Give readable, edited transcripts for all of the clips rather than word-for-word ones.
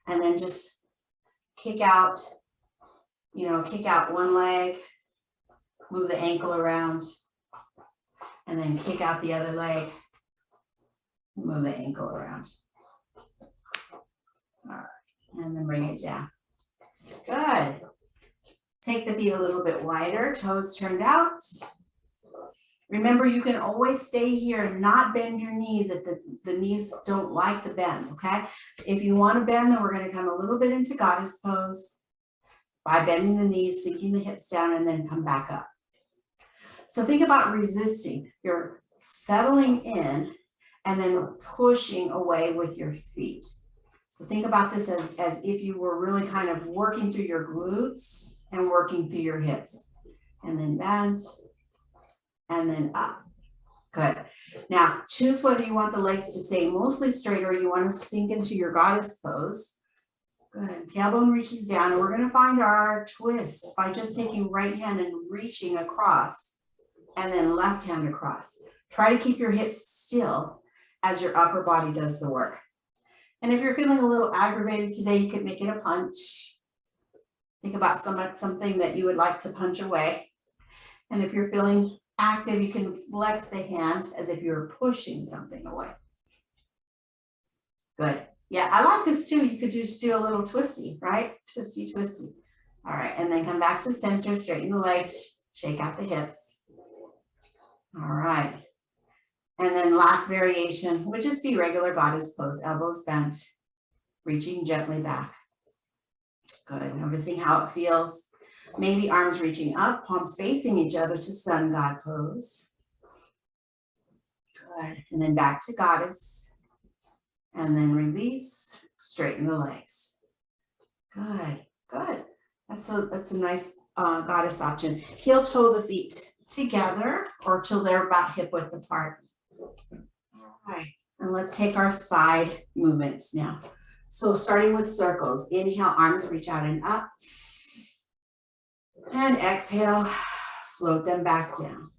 and then just kick out, kick out one leg, move the ankle around, and then kick out the other leg, move the ankle around. All right, and then bring it down. Good. Take the feet a little bit wider, toes turned out. Remember, you can always stay here and not bend your knees if the knees don't like the bend, okay? If you want to bend, then we're going to come a little bit into goddess pose by bending the knees, sinking the hips down, and then come back up. So think about resisting. You're settling in and then pushing away with your feet. So think about this as if you were really kind of working through your glutes and working through your hips. And then bend, and then up. Good. Now, choose whether you want the legs to stay mostly straight or you want to sink into your goddess pose. Good. Tailbone reaches down, and we're going to find our twists by just taking right hand and reaching across, and then left hand across. Try to keep your hips still as your upper body does the work. And if you're feeling a little aggravated today, you could make it a punch. Think about something that you would like to punch away. And if you're feeling active, you can flex the hand as if you're pushing something away. Good. Yeah, I like this too. You could just do a little twisty, right? Twisty, twisty. All right, and then come back to center, straighten the legs, shake out the hips. All right. And then last variation would just be regular goddess pose, elbows bent, reaching gently back. Good, noticing how it feels. Maybe arms reaching up, palms facing each other to sun god pose. Good, and then back to goddess. And then release, straighten the legs. Good, good. That's a nice goddess option. Heel toe the feet together or till they're about hip width apart. All right, and let's take our side movements now. So starting with circles, inhale, arms reach out and up. And exhale, float them back down.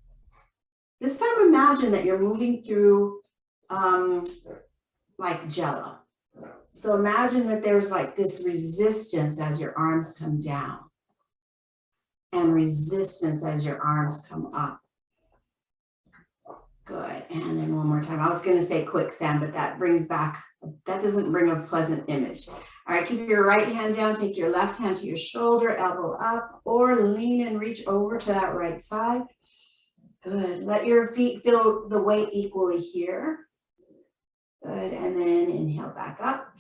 This time imagine that you're moving through like jello. So imagine that there's like this resistance as your arms come down and resistance as your arms come up. Good, and then one more time. I was gonna say quicksand, but that doesn't bring a pleasant image. All right, keep your right hand down, take your left hand to your shoulder, elbow up, or lean and reach over to that right side. Good, let your feet feel the weight equally here. Good, and then inhale back up.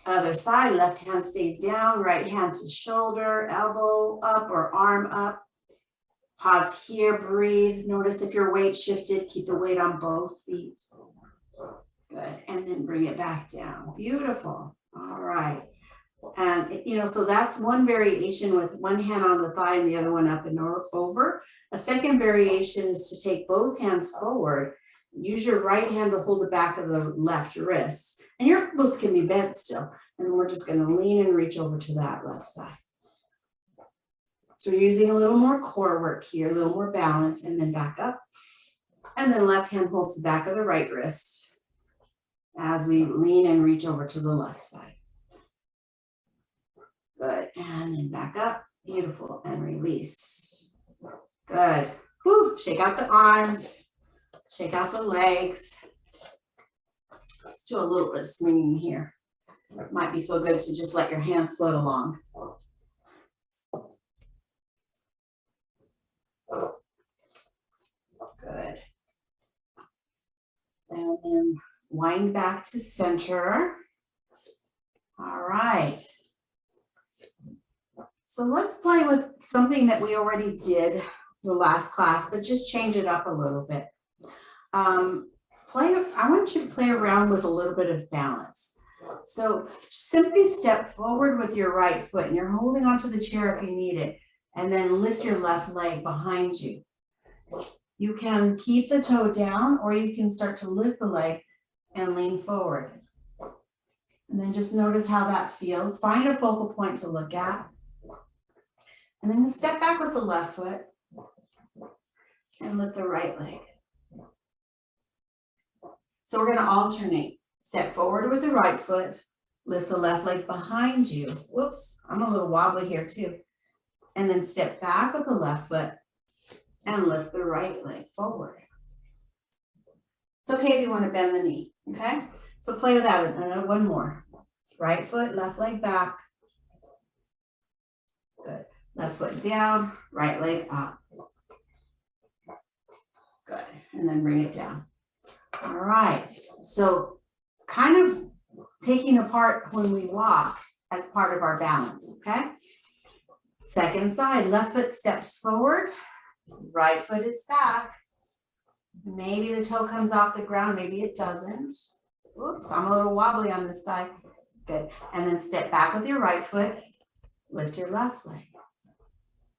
Other side, left hand stays down, right hand to shoulder, elbow up or arm up. Pause here, breathe. Notice if your weight shifted, keep the weight on both feet. Good, and then bring it back down. Beautiful, all right. And so that's one variation with one hand on the thigh and the other one up and over. A second variation is to take both hands forward. Use your right hand to hold the back of the left wrist. And your elbows can be bent still. And we're just going to lean and reach over to that left side. So we're using a little more core work here, a little more balance, and then back up. And then left hand holds the back of the right wrist as we lean and reach over to the left side. Good, and then back up, beautiful, and release. Good, whew, shake out the arms, shake out the legs. Let's do a little bit of swinging here. It might feel good to just let your hands float along. Good. And then wind back to center. All right. So let's play with something that we already did the last class, but just change it up a little bit. I want you to play around with a little bit of balance. So simply step forward with your right foot, and you're holding onto the chair if you need it, and then lift your left leg behind you. You can keep the toe down, or you can start to lift the leg and lean forward. And then just notice how that feels. Find a focal point to look at. And then step back with the left foot and lift the right leg. So we're going to alternate. Step forward with the right foot, Lift the left leg behind you. Whoops, I'm a little wobbly here too. And then step back with the left foot and lift the right leg forward. It's okay if you want to bend the knee, okay? So play with that one more. Right foot, left leg back. Good. Left foot down, right leg up. Good. And then bring it down. All right. So kind of taking apart when we walk as part of our balance, okay? Second side, left foot steps forward, right foot is back. Maybe the toe comes off the ground, maybe it doesn't. Oops, I'm a little wobbly on this side. Good. And then step back with your right foot, lift your left leg.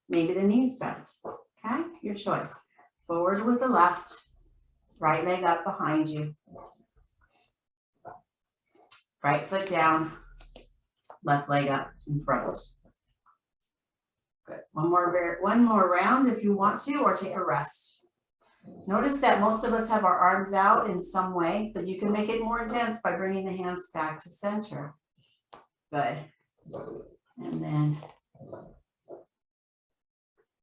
Maybe the knee's bent, okay? Your choice. Forward with the left, right leg up behind you. Right foot down, left leg up in front. Good. One more round if you want to, or take a rest. Notice that most of us have our arms out in some way, but you can make it more intense by bringing the hands back to center. Good. And then,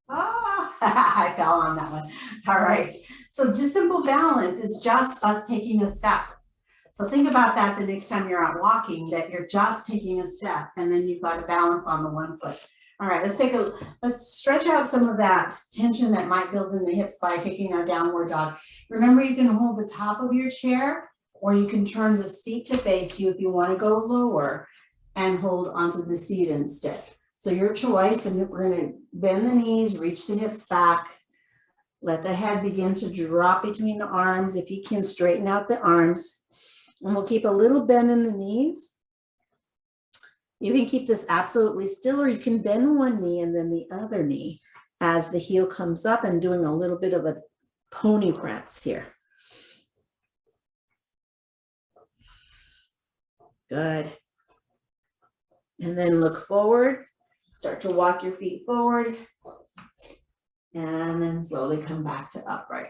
I fell on that one. All right. So just simple balance is just us taking a step. So think about that the next time you're out walking, that you're just taking a step and then you've got to balance on the one foot. All right, let's stretch out some of that tension that might build in the hips by taking our downward dog. Remember, you can hold the top of your chair or you can turn the seat to face you if you want to go lower and hold onto the seat instead. So your choice, and we're going to bend the knees, reach the hips back, let the head begin to drop between the arms. If you can, straighten out the arms, and we'll keep a little bend in the knees. You can keep this absolutely still, or you can bend one knee and then the other knee as the heel comes up, and doing a little bit of a pony prance here. Good. And then look forward, start to walk your feet forward, and then slowly come back to upright.